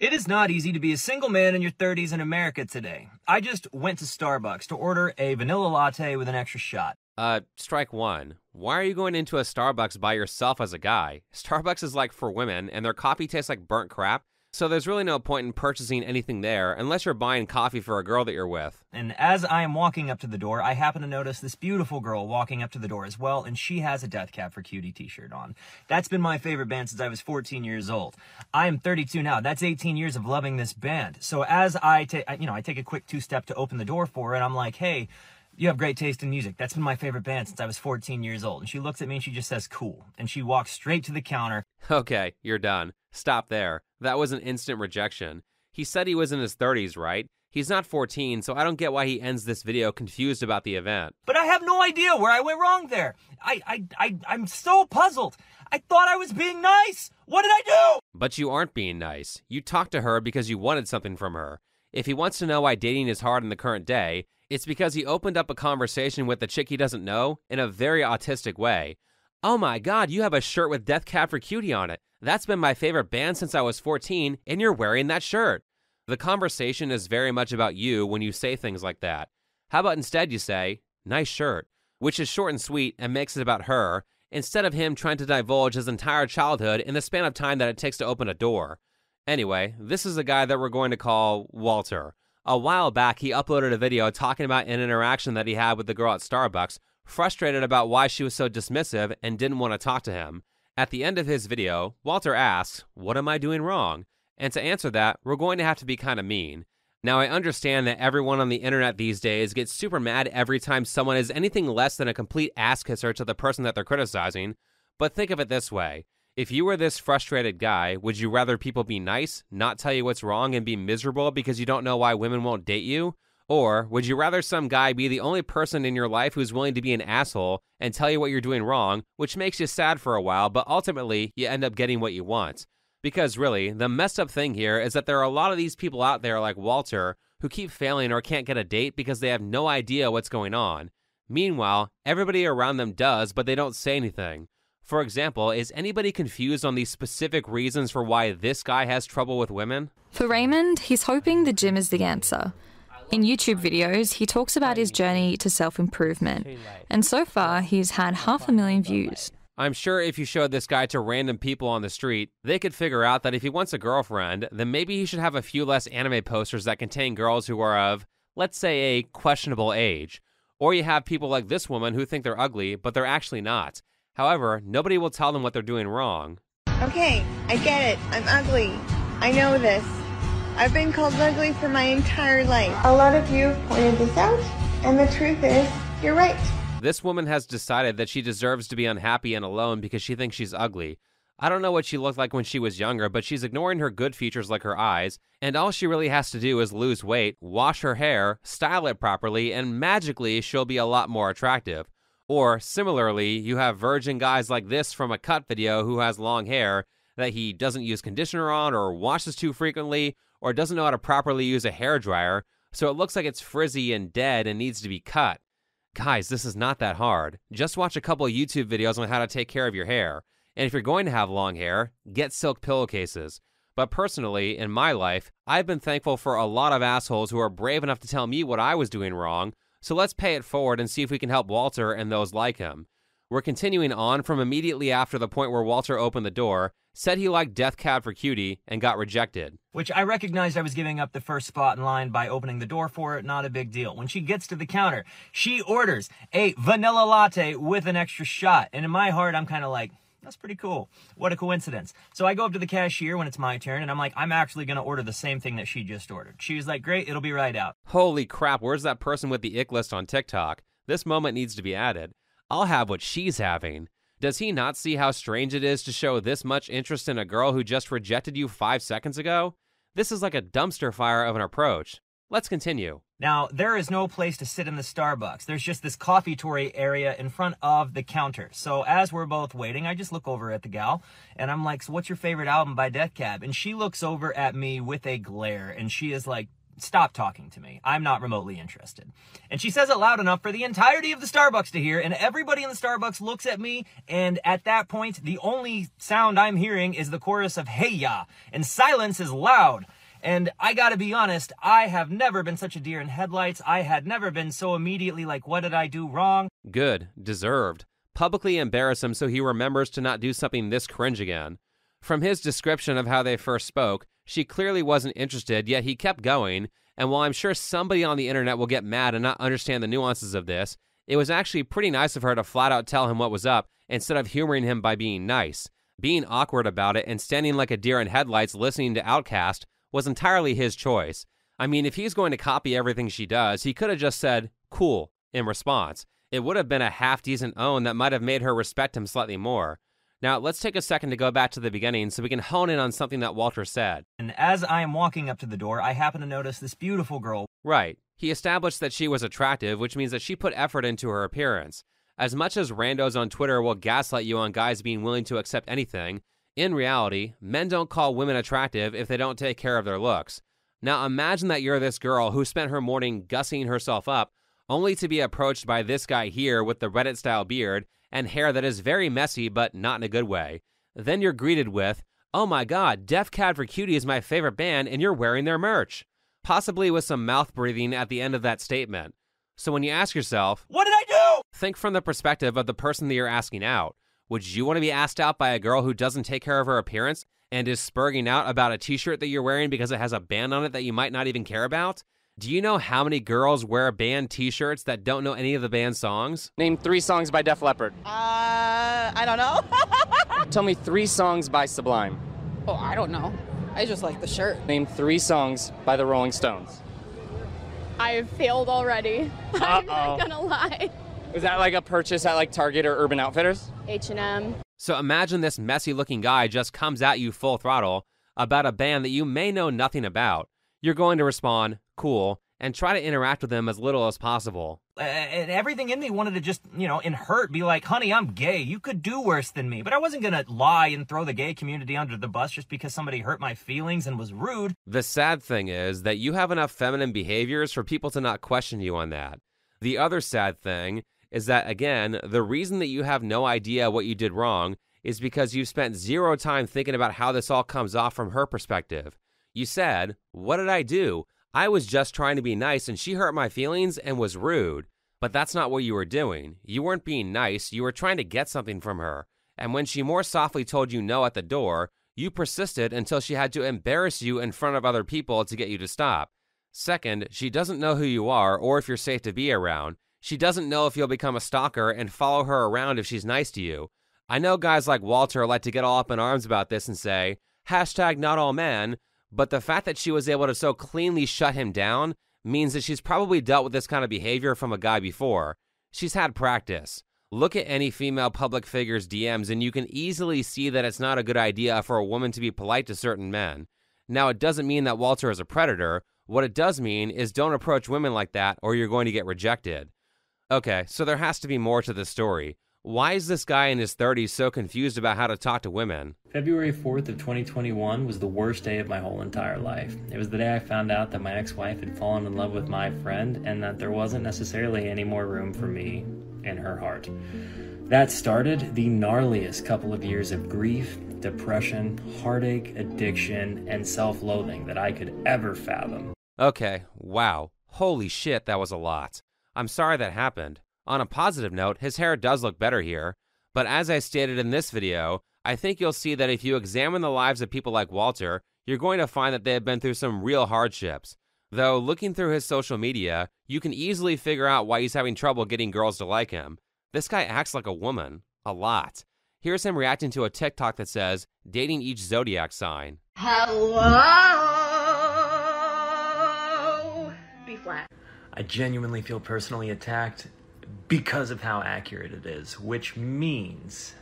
It is not easy to be a single man in your 30s in America today. I just went to Starbucks to order a vanilla latte with an extra shot. Strike one. Why are you going into a Starbucks by yourself as a guy? Starbucks is like for women, and their coffee tastes like burnt crap, so there's really no point in purchasing anything there unless you're buying coffee for a girl that you're with. And as I am walking up to the door, I happen to notice this beautiful girl walking up to the door as well, and she has a Death Cab for Cutie t-shirt on. That's been my favorite band since I was 14 years old. I am 32 now. That's 18 years of loving this band. So as I take a quick two-step to open the door for her, and I'm like, hey, you have great taste in music. That's been my favorite band since I was 14 years old. And she looks at me and she just says, cool. And she walks straight to the counter. Okay, you're done. Stop there. That was an instant rejection. He said he was in his 30s, right? He's not 14, so I don't get why he ends this video confused about the event. But I have no idea where I went wrong there. I'm so puzzled. I thought I was being nice. What did I do? But you aren't being nice. You talked to her because you wanted something from her. If he wants to know why dating is hard in the current day, it's because he opened up a conversation with the chick he doesn't know in a very autistic way. Oh my God, you have a shirt with Death Cab for Cutie on it. That's been my favorite band since I was 14, and you're wearing that shirt. The conversation is very much about you when you say things like that. How about instead you say, nice shirt, which is short and sweet and makes it about her, instead of him trying to divulge his entire childhood in the span of time that it takes to open a door. Anyway, this is a guy that we're going to call Walter. A while back, he uploaded a video talking about an interaction that he had with the girl at Starbucks, frustrated about why she was so dismissive and didn't want to talk to him. At the end of his video, Walter asks, what am I doing wrong? And to answer that, we're going to have to be kind of mean. Now, I understand that everyone on the internet these days gets super mad every time someone is anything less than a complete ass kisser to the person that they're criticizing, but think of it this way. If you were this frustrated guy, would you rather people be nice, not tell you what's wrong, and be miserable because you don't know why women won't date you? Or would you rather some guy be the only person in your life who's willing to be an asshole and tell you what you're doing wrong, which makes you sad for a while, but ultimately you end up getting what you want? Because really, the messed up thing here is that there are a lot of these people out there like Walter who keep failing or can't get a date because they have no idea what's going on. Meanwhile, everybody around them does, but they don't say anything. For example, is anybody confused on the specific reasons for why this guy has trouble with women? For Raymond, he's hoping the gym is the answer. In YouTube videos, he talks about his journey to self-improvement, and so far, he's had 500,000 views. I'm sure if you showed this guy to random people on the street, they could figure out that if he wants a girlfriend, then maybe he should have a few less anime posters that contain girls who are of, let's say, a questionable age. Or you have people like this woman who think they're ugly, but they're actually not. However, nobody will tell them what they're doing wrong. Okay, I get it. I'm ugly. I know this. I've been called ugly for my entire life. A lot of you have pointed this out, and the truth is, you're right. This woman has decided that she deserves to be unhappy and alone because she thinks she's ugly. I don't know what she looked like when she was younger, but she's ignoring her good features like her eyes, and all she really has to do is lose weight, wash her hair, style it properly, and magically she'll be a lot more attractive. Or, similarly, you have virgin guys like this from a cut video who has long hair that he doesn't use conditioner on or washes too frequently or doesn't know how to properly use a hairdryer, so it looks like it's frizzy and dead and needs to be cut. Guys, this is not that hard. Just watch a couple of YouTube videos on how to take care of your hair. And if you're going to have long hair, get silk pillowcases. But personally, in my life, I've been thankful for a lot of assholes who are brave enough to tell me what I was doing wrong, so let's pay it forward and see if we can help Walter and those like him. We're continuing on from immediately after the point where Walter opened the door, said he liked Death Cab for Cutie, and got rejected. Which I recognized I was giving up the first spot in line by opening the door for it, not a big deal. When she gets to the counter, she orders a vanilla latte with an extra shot. And in my heart, I'm kind of like, that's pretty cool. What a coincidence. So I go up to the cashier when it's my turn, and I'm like, I'm actually going to order the same thing that she just ordered. She was like, great, it'll be right out. Holy crap, where's that person with the ick list on TikTok? This moment needs to be added. I'll have what she's having. Does he not see how strange it is to show this much interest in a girl who just rejected you 5 seconds ago? This is like a dumpster fire of an approach. Let's continue. Now, there is no place to sit in the Starbucks. There's just this coffee-tory area in front of the counter. So as we're both waiting, I just look over at the gal, and I'm like, so what's your favorite album by Death Cab? And she looks over at me with a glare, and she is like, stop talking to me. I'm not remotely interested. And she says it loud enough for the entirety of the Starbucks to hear, and everybody in the Starbucks looks at me, and at that point, the only sound I'm hearing is the chorus of "Hey Ya," and silence is loud. And I gotta be honest, I have never been such a deer in headlights. I had never been so immediately like, what did I do wrong? Good. Deserved. Publicly embarrass him so he remembers to not do something this cringe again. From his description of how they first spoke, she clearly wasn't interested, yet he kept going, and while I'm sure somebody on the internet will get mad and not understand the nuances of this, it was actually pretty nice of her to flat out tell him what was up instead of humoring him by being nice. Being awkward about it and standing like a deer in headlights listening to Outkast was entirely his choice. I mean, if he's going to copy everything she does, he could have just said, "Cool," in response. It would have been a half-decent own that might have made her respect him slightly more. Now, let's take a second to go back to the beginning so we can hone in on something that Walter said. And as I am walking up to the door, I happen to notice this beautiful girl. Right. He established that she was attractive, which means that she put effort into her appearance. As much as randos on Twitter will gaslight you on guys being willing to accept anything, in reality, men don't call women attractive if they don't take care of their looks. Now imagine that you're this girl who spent her morning gussying herself up, only to be approached by this guy here with the Reddit-style beard and hair that is very messy but not in a good way. Then you're greeted with, "Oh my god, Def Cad for Cutie is my favorite band and you're wearing their merch." Possibly with some mouth breathing at the end of that statement. So when you ask yourself, what did I do? Think from the perspective of the person that you're asking out. Would you want to be asked out by a girl who doesn't take care of her appearance and is spurging out about a t-shirt that you're wearing because it has a band on it that you might not even care about? Do you know how many girls wear band t-shirts that don't know any of the band's songs? Name 3 songs by Def Leppard. I don't know. Tell me 3 songs by Sublime. Oh, I don't know. I just like the shirt. Name 3 songs by the Rolling Stones. I've failed already. I'm not gonna lie. Was that like a purchase at like Target or Urban Outfitters? H&M. So imagine this messy looking guy just comes at you full throttle about a band that you may know nothing about. You're going to respond, "Cool," and try to interact with them as little as possible. And everything in me wanted to just, in hurt, be like, honey, I'm gay. You could do worse than me. But I wasn't going to lie and throw the gay community under the bus just because somebody hurt my feelings and was rude. The sad thing is that you have enough feminine behaviors for people to not question you on that. The other sad thing is that, again, the reason that you have no idea what you did wrong is because you've spent 0 time thinking about how this all comes off from her perspective. You said, "What did I do? I was just trying to be nice and she hurt my feelings and was rude." But that's not what you were doing. You weren't being nice, you were trying to get something from her. And when she more softly told you no at the door, you persisted until she had to embarrass you in front of other people to get you to stop. Second, she doesn't know who you are or if you're safe to be around. She doesn't know if you'll become a stalker and follow her around if she's nice to you. I know guys like Walter like to get all up in arms about this and say, #NotAllMen, but the fact that she was able to so cleanly shut him down means that she's probably dealt with this kind of behavior from a guy before. She's had practice. Look at any female public figure's DMs and you can easily see that it's not a good idea for a woman to be polite to certain men. Now, it doesn't mean that Walter is a predator. What it does mean is don't approach women like that or you're going to get rejected. Okay, so there has to be more to this story. Why is this guy in his 30s so confused about how to talk to women? February 4th of 2021 was the worst day of my whole entire life. It was the day I found out that my ex-wife had fallen in love with my friend and that there wasn't necessarily any more room for me in her heart. That started the gnarliest couple of years of grief, depression, heartache, addiction, and self-loathing that I could ever fathom. Okay, wow. Holy shit, that was a lot. I'm sorry that happened. On a positive note, his hair does look better here, but as I stated in this video, I think you'll see that if you examine the lives of people like Walter, you're going to find that they have been through some real hardships. Though, looking through his social media, you can easily figure out why he's having trouble getting girls to like him. This guy acts like a woman. A lot. Here's him reacting to a TikTok that says, "Dating each zodiac sign." Hello. B flat. I genuinely feel personally attacked because of how accurate it is, which means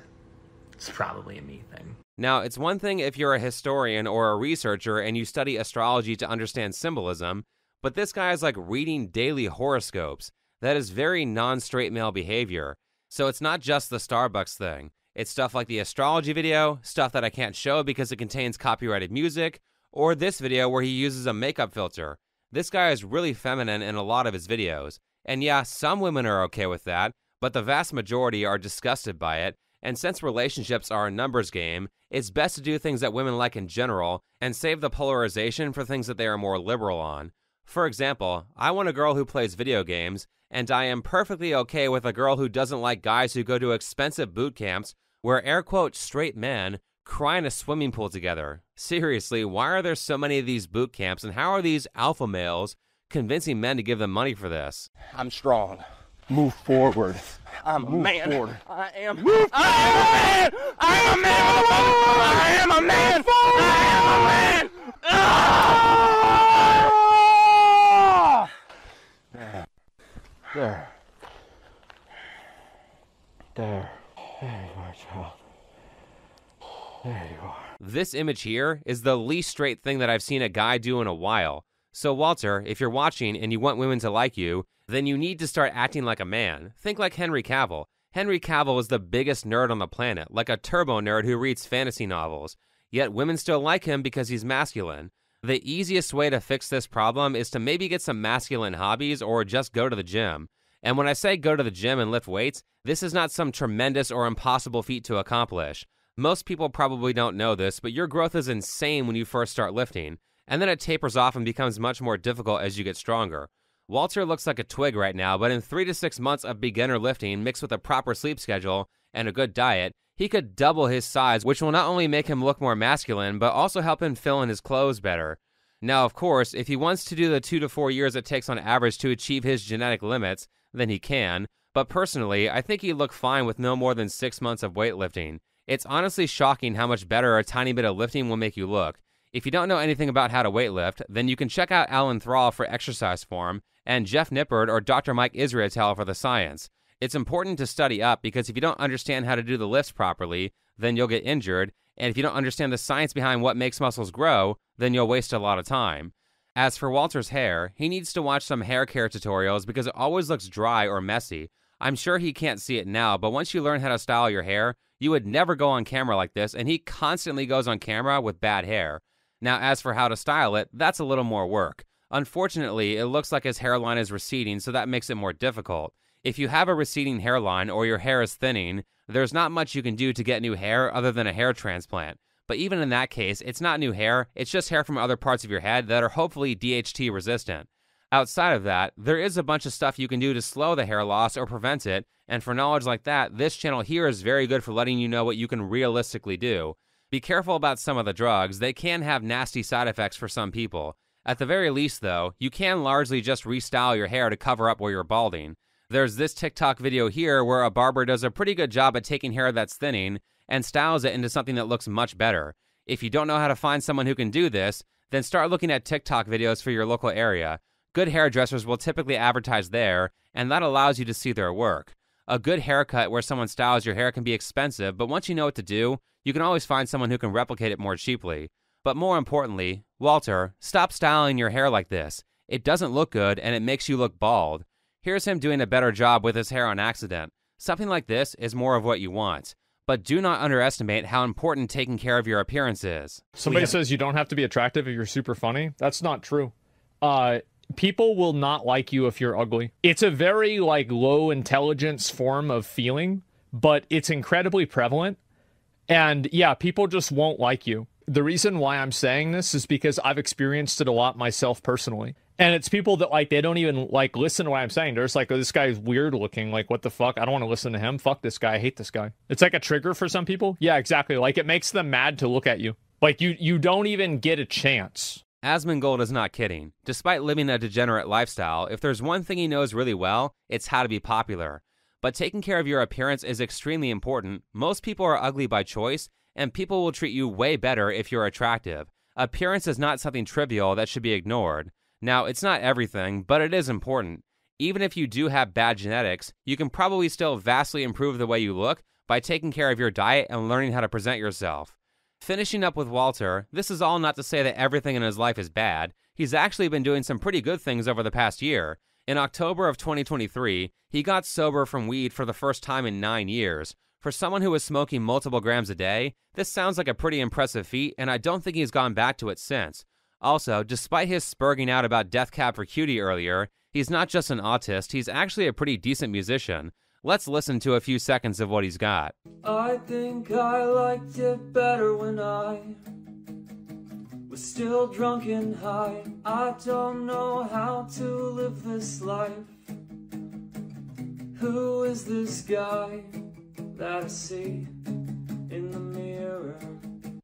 it's probably a me thing. Now, it's one thing if you're a historian or a researcher and you study astrology to understand symbolism, but this guy is like reading daily horoscopes. That is very non-straight male behavior. So it's not just the Starbucks thing. It's stuff like the astrology video, stuff that I can't show because it contains copyrighted music, or this video where he uses a makeup filter. This guy is really feminine in a lot of his videos. And yeah, some women are okay with that, but the vast majority are disgusted by it. And since relationships are a numbers game, it's best to do things that women like in general and save the polarization for things that they are more liberal on. For example, I want a girl who plays video games, and I am perfectly okay with a girl who doesn't like guys who go to expensive boot camps where air quote straight men cry in a swimming pool together. Seriously, why are there so many of these boot camps, and how are these alpha males convincing men to give them money for this? I'm strong. Move forward. I'm a man. Forward. I am a man. I am a man. I am a man. I am a man. There. There you are, child. There you are. This image here is the least straight thing that I've seen a guy do in a while. So Walter, if you're watching and you want women to like you, then you need to start acting like a man. Think like Henry Cavill. Henry Cavill is the biggest nerd on the planet, like a turbo nerd who reads fantasy novels. Yet women still like him because he's masculine. The easiest way to fix this problem is to maybe get some masculine hobbies or just go to the gym. And when I say go to the gym and lift weights, this is not some tremendous or impossible feat to accomplish. Most people probably don't know this, but your growth is insane when you first start lifting, and then it tapers off and becomes much more difficult as you get stronger. Walter looks like a twig right now, but in 3 to 6 months of beginner lifting mixed with a proper sleep schedule and a good diet, he could double his size, which will not only make him look more masculine, but also help him fill in his clothes better. Now, of course, if he wants to do the 2 to 4 years it takes on average to achieve his genetic limits, then he can. But personally, I think he'd look fine with no more than 6 months of weightlifting. It's honestly shocking how much better a tiny bit of lifting will make you look. If you don't know anything about how to weightlift, then you can check out Alan Thrall for exercise form and Jeff Nippard or Dr. Mike Israetel for the science. It's important to study up because if you don't understand how to do the lifts properly, then you'll get injured, and if you don't understand the science behind what makes muscles grow, then you'll waste a lot of time. As for Walter's hair, he needs to watch some hair care tutorials because it always looks dry or messy. I'm sure he can't see it now, but once you learn how to style your hair, you would never go on camera like this, and he constantly goes on camera with bad hair. Now, as for how to style it, that's a little more work. Unfortunately, it looks like his hairline is receding, so that makes it more difficult. If you have a receding hairline or your hair is thinning, there's not much you can do to get new hair other than a hair transplant. But even in that case, it's not new hair, it's just hair from other parts of your head that are hopefully DHT resistant. Outside of that, there is a bunch of stuff you can do to slow the hair loss or prevent it, and for knowledge like that, this channel here is very good for letting you know what you can realistically do. Be careful about some of the drugs, they can have nasty side effects for some people. At the very least though, you can largely just restyle your hair to cover up where you're balding. There's this TikTok video here where a barber does a pretty good job at taking hair that's thinning and styles it into something that looks much better. If you don't know how to find someone who can do this, then start looking at TikTok videos for your local area. Good hairdressers will typically advertise there, and that allows you to see their work. A good haircut where someone styles your hair can be expensive, but once you know what to do, you can always find someone who can replicate it more cheaply. But more importantly, Walter, stop styling your hair like this. It doesn't look good, and it makes you look bald. Here's him doing a better job with his hair on accident. Something like this is more of what you want. But do not underestimate how important taking care of your appearance is. Somebody says you don't have to be attractive if you're super funny. That's not true. People will not like you if you're ugly. It's a very low intelligence form of feeling, but it's incredibly prevalent. And yeah, people just won't like you. The reason why I'm saying this is because I've experienced it a lot myself personally. And it's people that they don't even listen to what I'm saying. They're just oh, this guy is weird looking. What the fuck? I don't want to listen to him. Fuck this guy. I hate this guy. It's like a trigger for some people. Yeah, exactly. It makes them mad to look at you. You don't even get a chance. Asmongold is not kidding. Despite living a degenerate lifestyle, if there's one thing he knows really well, it's how to be popular. But taking care of your appearance is extremely important. Most people are ugly by choice, and people will treat you way better if you're attractive. Appearance is not something trivial that should be ignored. Now, it's not everything, but it is important. Even if you do have bad genetics, you can probably still vastly improve the way you look by taking care of your diet and learning how to present yourself. Finishing up with Walter, this is all not to say that everything in his life is bad. He's actually been doing some pretty good things over the past year. In October of 2023, he got sober from weed for the first time in 9 years. For someone who was smoking multiple grams a day, this sounds like a pretty impressive feat, and I don't think he's gone back to it since. Also, despite his spurging out about Death Cab for Cutie earlier, he's not just an autist, he's actually a pretty decent musician. Let's listen to a few seconds of what he's got. I think I liked it better when I was still drunk and high. I don't know how to live this life. Who is this guy that I see in the mirror?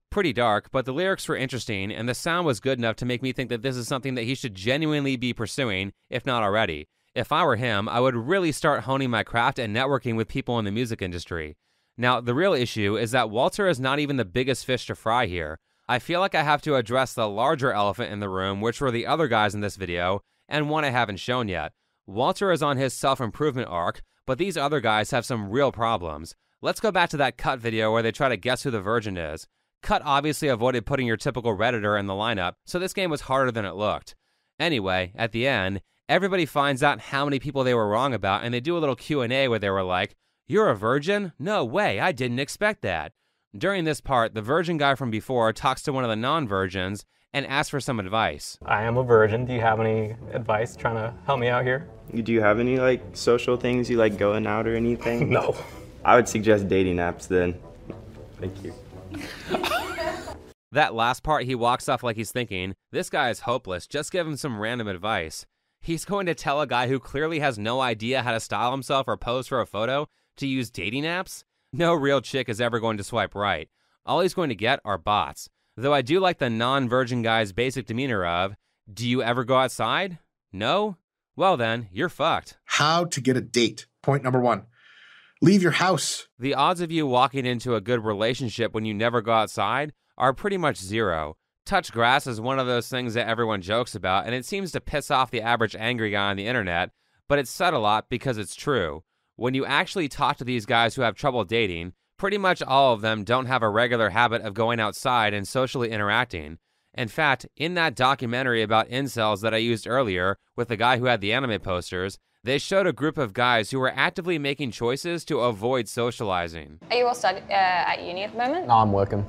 Pretty dark, but the lyrics were interesting, and the sound was good enough to make me think that this is something that he should genuinely be pursuing, if not already. If I were him, I would really start honing my craft and networking with people in the music industry. Now, the real issue is that Walter is not even the biggest fish to fry here. I feel like I have to address the larger elephant in the room, which were the other guys in this video, and one I haven't shown yet. Walter is on his self-improvement arc, but these other guys have some real problems. Let's go back to that Cut video where they try to guess who the virgin is. Cut obviously avoided putting your typical Redditor in the lineup, so this game was harder than it looked. Anyway, at the end, everybody finds out how many people they were wrong about, and they do a little Q&A where they were like, "You're a virgin? No way, I didn't expect that." During this part, the virgin guy from before talks to one of the non-virgins and asks for some advice. I am a virgin. Do you have any advice trying to help me out here? Do you have any like social things you like going out or anything? No. I would suggest dating apps then. Thank you. That last part, he walks off like he's thinking, this guy is hopeless, just give him some random advice. He's going to tell a guy who clearly has no idea how to style himself or pose for a photo to use dating apps? No real chick is ever going to swipe right. All he's going to get are bots. Though I do like the non-virgin guy's basic demeanor of, do you ever go outside? No? Well then, you're fucked. How to get a date. Point number 1. Leave your house. The odds of you walking into a good relationship when you never go outside are pretty much zero. Touch grass is one of those things that everyone jokes about, and it seems to piss off the average angry guy on the internet, but it's said a lot because it's true. When you actually talk to these guys who have trouble dating, pretty much all of them don't have a regular habit of going outside and socially interacting. In fact, in that documentary about incels that I used earlier with the guy who had the anime posters, they showed a group of guys who were actively making choices to avoid socializing. Are you all at uni at the moment? No, I'm working.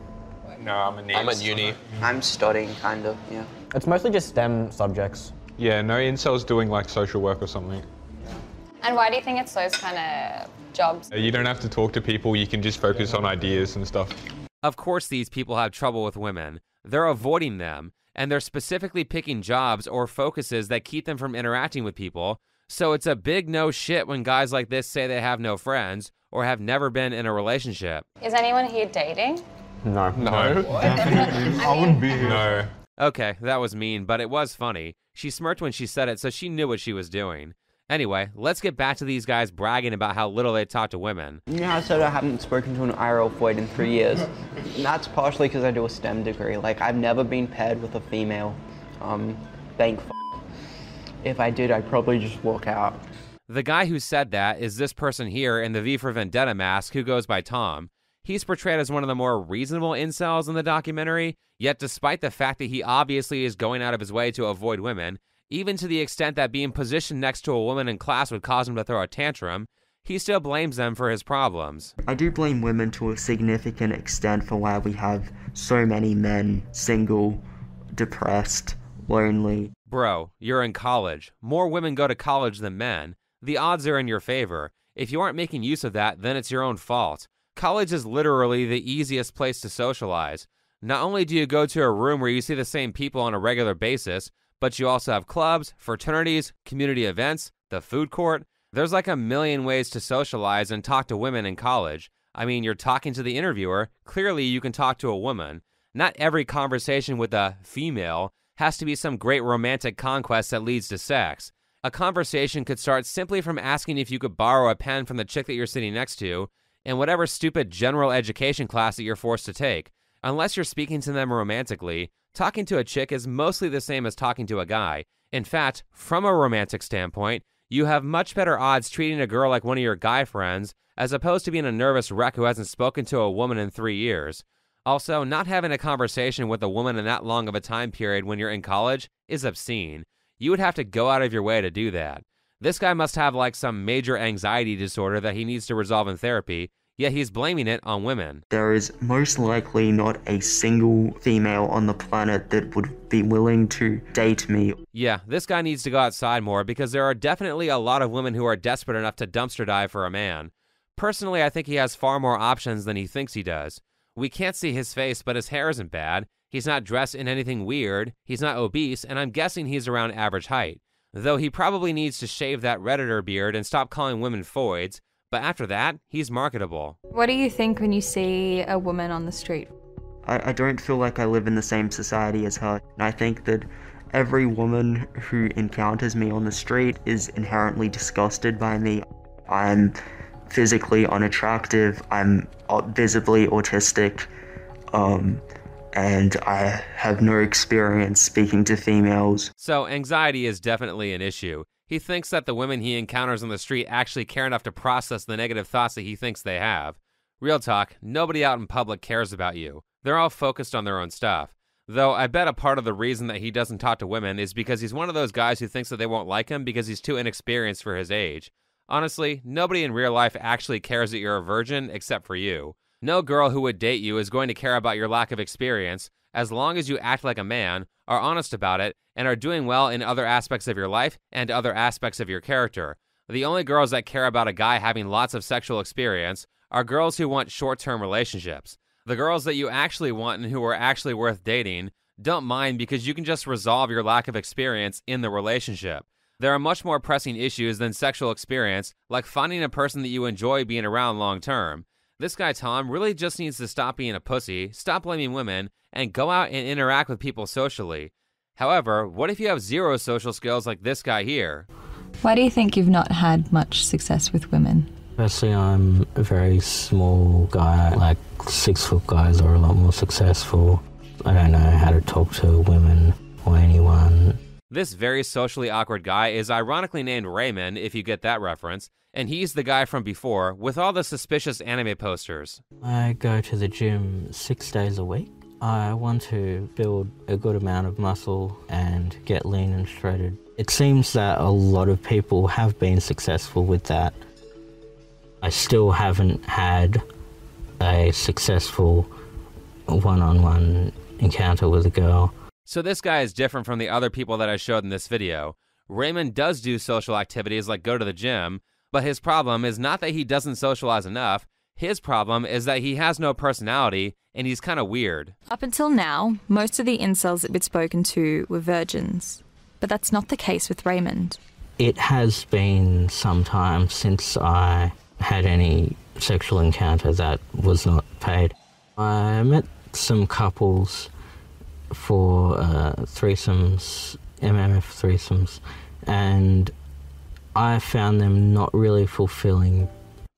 No, I'm at uni. I'm studying, kind of, yeah. It's mostly just STEM subjects. Yeah, no incels doing like social work or something. And why do you think it's those kind of jobs? You don't have to talk to people, you can just focus on ideas and stuff. Of course these people have trouble with women. They're avoiding them, and they're specifically picking jobs or focuses that keep them from interacting with people, so it's a big no shit when guys like this say they have no friends or have never been in a relationship. Is anyone here dating? No. No. Definitely. I wouldn't be here. No. Okay, that was mean, but it was funny. She smirked when she said it, so she knew what she was doing. Anyway, let's get back to these guys bragging about how little they talk to women. You know, I said I haven't spoken to an IRL void in 3 years. And that's partially because I do a STEM degree. Like, I've never been paired with a female. Thank f***. If I did, I'd probably just walk out. The guy who said that is this person here in the V for Vendetta mask who goes by Tom. He's portrayed as one of the more reasonable incels in the documentary, yet despite the fact that he obviously is going out of his way to avoid women, even to the extent that being positioned next to a woman in class would cause him to throw a tantrum, he still blames them for his problems. I do blame women to a significant extent for why we have so many men single, depressed, lonely. Bro, you're in college. More women go to college than men. The odds are in your favor. If you aren't making use of that, then it's your own fault. College is literally the easiest place to socialize. Not only do you go to a room where you see the same people on a regular basis, but you also have clubs, fraternities, community events, the food court. There's like a million ways to socialize and talk to women in college. I mean, you're talking to the interviewer. Clearly, you can talk to a woman. Not every conversation with a female has to be some great romantic conquest that leads to sex. A conversation could start simply from asking if you could borrow a pen from the chick that you're sitting next to in whatever stupid general education class that you're forced to take. Unless you're speaking to them romantically, talking to a chick is mostly the same as talking to a guy. In fact, from a romantic standpoint, you have much better odds treating a girl like one of your guy friends as opposed to being a nervous wreck who hasn't spoken to a woman in 3 years. Also, not having a conversation with a woman in that long of a time period when you're in college is obscene. You would have to go out of your way to do that. This guy must have like some major anxiety disorder that he needs to resolve in therapy, yet he's blaming it on women. There is most likely not a single female on the planet that would be willing to date me. Yeah, this guy needs to go outside more because there are definitely a lot of women who are desperate enough to dumpster dive for a man. Personally, I think he has far more options than he thinks he does. We can't see his face, but his hair isn't bad. He's not dressed in anything weird. He's not obese, and I'm guessing he's around average height. Though he probably needs to shave that Redditor beard and stop calling women foids, but after that, he's marketable. What do you think when you see a woman on the street? I don't feel like I live in the same society as her. And I think that every woman who encounters me on the street is inherently disgusted by me. I'm physically unattractive, I'm visibly autistic, and I have no experience speaking to females. So anxiety is definitely an issue. He thinks that the women he encounters on the street actually care enough to process the negative thoughts that he thinks they have. Real talk, nobody out in public cares about you. They're all focused on their own stuff. Though I bet a part of the reason that he doesn't talk to women is because he's one of those guys who thinks that they won't like him because he's too inexperienced for his age. Honestly, nobody in real life actually cares that you're a virgin except for you. No girl who would date you is going to care about your lack of experience as long as you act like a man, are honest about it, and are doing well in other aspects of your life and other aspects of your character. The only girls that care about a guy having lots of sexual experience are girls who want short-term relationships. The girls that you actually want and who are actually worth dating don't mind because you can just resolve your lack of experience in the relationship. There are much more pressing issues than sexual experience, like finding a person that you enjoy being around long-term. This guy Tom really just needs to stop being a pussy, stop blaming women, and go out and interact with people socially. However, what if you have zero social skills like this guy here? Why do you think you've not had much success with women? Firstly, I'm a very small guy, like 6 foot guys are a lot more successful. I don't know how to talk to women or anyone. This very socially awkward guy is ironically named Raymond, if you get that reference, and he's the guy from before with all the suspicious anime posters. I go to the gym 6 days a week. I want to build a good amount of muscle and get lean and shredded. It seems that a lot of people have been successful with that. I still haven't had a successful one-on-one encounter with a girl. So this guy is different from the other people that I showed in this video. Raymond does do social activities like go to the gym, but his problem is not that he doesn't socialize enough. His problem is that he has no personality and he's kind of weird. Up until now, most of the incels that we'd spoken to were virgins, but that's not the case with Raymond. It has been some time since I had any sexual encounter that was not paid. I met some couples for threesomes, MMF threesomes, and I found them not really fulfilling.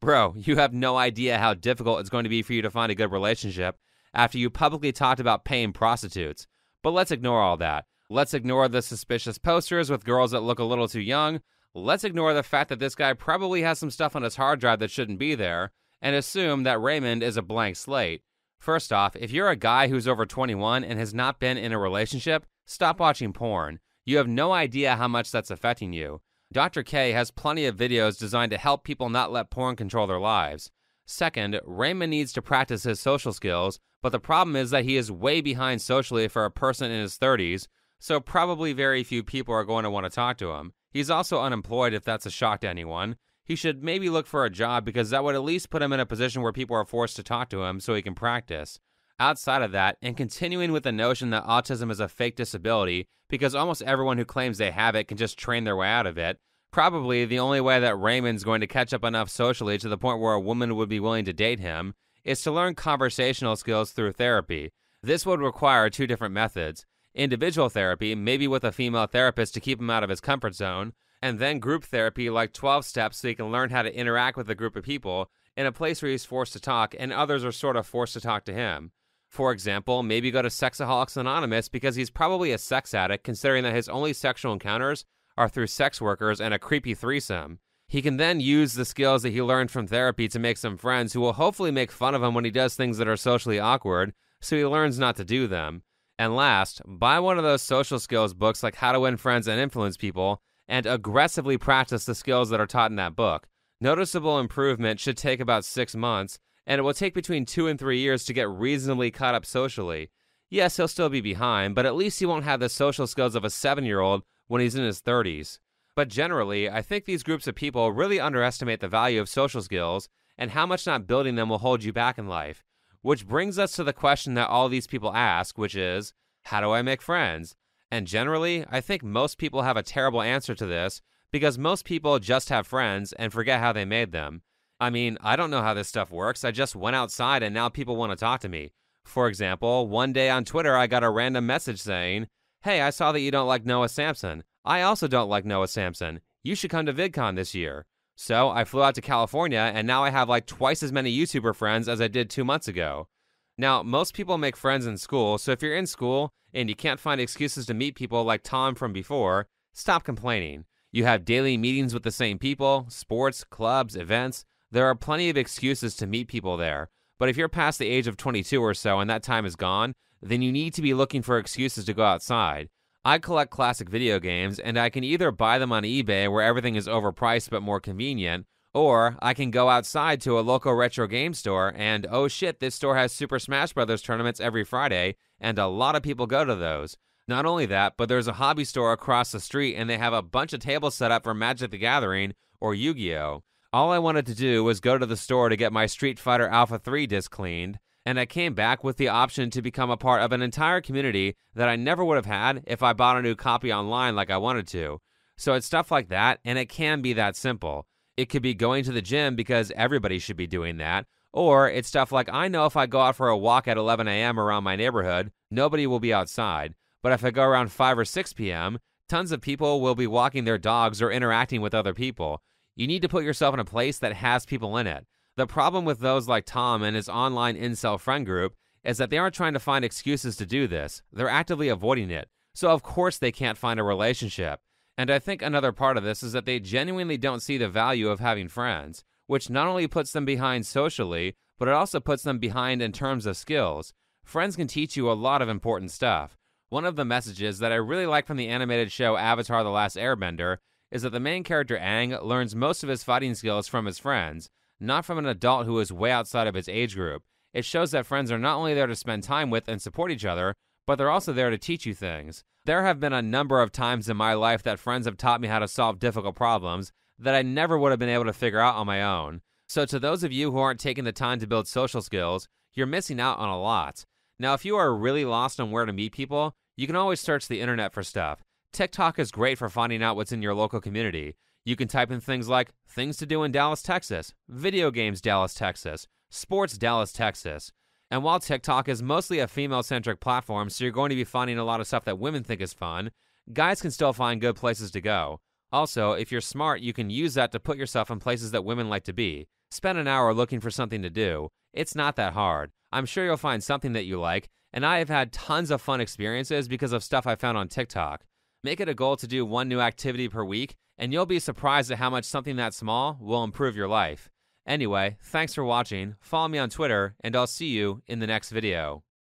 Bro, you have no idea how difficult it's going to be for you to find a good relationship after you publicly talked about paying prostitutes. But let's ignore all that. Let's ignore the suspicious posters with girls that look a little too young. Let's ignore the fact that this guy probably has some stuff on his hard drive that shouldn't be there, and assume that Raymond is a blank slate. First off, if you're a guy who's over 21 and has not been in a relationship, stop watching porn. You have no idea how much that's affecting you. Dr. K has plenty of videos designed to help people not let porn control their lives. Second, Raymond needs to practice his social skills, but the problem is that he is way behind socially for a person in his 30s, so probably very few people are going to want to talk to him. He's also unemployed if that's a shock to anyone. He should maybe look for a job because that would at least put him in a position where people are forced to talk to him so he can practice. Outside of that, and continuing with the notion that autism is a fake disability because almost everyone who claims they have it can just train their way out of it, probably the only way that Raymond's going to catch up enough socially to the point where a woman would be willing to date him is to learn conversational skills through therapy. This would require 2 different methods. Individual therapy, maybe with a female therapist to keep him out of his comfort zone, and then group therapy like 12 steps so he can learn how to interact with a group of people in a place where he's forced to talk and others are sort of forced to talk to him. For example, maybe go to Sexaholics Anonymous because he's probably a sex addict considering that his only sexual encounters are through sex workers and a creepy threesome. He can then use the skills that he learned from therapy to make some friends who will hopefully make fun of him when he does things that are socially awkward, so he learns not to do them. And last, buy one of those social skills books like How to Win Friends and Influence People, and aggressively practice the skills that are taught in that book. Noticeable improvement should take about 6 months, and it will take between 2 and 3 years to get reasonably caught up socially. Yes, he'll still be behind, but at least he won't have the social skills of a 7-year-old when he's in his 30s. But generally, I think these groups of people really underestimate the value of social skills and how much not building them will hold you back in life. Which brings us to the question that all these people ask, which is, how do I make friends? And generally, I think most people have a terrible answer to this because most people just have friends and forget how they made them. I mean, I don't know how this stuff works. I just went outside and now people want to talk to me. For example, one day on Twitter, I got a random message saying, "Hey, I saw that you don't like Noah Samsen. I also don't like Noah Samsen. You should come to VidCon this year." So I flew out to California, and now I have like twice as many YouTuber friends as I did 2 months ago. Now, most people make friends in school, so if you're in school and you can't find excuses to meet people like Tom from before, stop complaining. You have daily meetings with the same people, sports, clubs, events. There are plenty of excuses to meet people there. But if you're past the age of 22 or so and that time is gone, then you need to be looking for excuses to go outside. I collect classic video games, and I can either buy them on eBay where everything is overpriced but more convenient, or I can go outside to a local retro game store and, oh shit, this store has Super Smash Bros. Tournaments every Friday, and a lot of people go to those. Not only that, but there's a hobby store across the street and they have a bunch of tables set up for Magic the Gathering or Yu-Gi-Oh! All I wanted to do was go to the store to get my Street Fighter Alpha 3 disc cleaned, and I came back with the option to become a part of an entire community that I never would have had if I bought a new copy online like I wanted to. So it's stuff like that, and it can be that simple. It could be going to the gym because everybody should be doing that, or it's stuff like I know if I go out for a walk at 11 a.m. around my neighborhood, nobody will be outside, but if I go around 5 or 6 p.m., tons of people will be walking their dogs or interacting with other people. You need to put yourself in a place that has people in it. The problem with those like Tom and his online incel friend group is that they aren't trying to find excuses to do this. They're actively avoiding it. So of course they can't find a relationship. And I think another part of this is that they genuinely don't see the value of having friends, which not only puts them behind socially, but it also puts them behind in terms of skills. Friends can teach you a lot of important stuff. One of the messages that I really like from the animated show Avatar: The Last Airbender is that the main character Aang learns most of his fighting skills from his friends, not from an adult who is way outside of his age group. It shows that friends are not only there to spend time with and support each other, but they're also there to teach you things. There have been a number of times in my life that friends have taught me how to solve difficult problems that I never would have been able to figure out on my own. So to those of you who aren't taking the time to build social skills, you're missing out on a lot. Now, if you are really lost on where to meet people, you can always search the internet for stuff. TikTok is great for finding out what's in your local community. You can type in things like things to do in Dallas, Texas, video games Dallas, Texas, sports Dallas, Texas. And while TikTok is mostly a female-centric platform, so you're going to be finding a lot of stuff that women think is fun, guys can still find good places to go. Also, if you're smart, you can use that to put yourself in places that women like to be. Spend an hour looking for something to do. It's not that hard. I'm sure you'll find something that you like, and I have had tons of fun experiences because of stuff I found on TikTok. Make it a goal to do one new activity per week, and you'll be surprised at how much something that small will improve your life. Anyway, thanks for watching, follow me on Twitter, and I'll see you in the next video.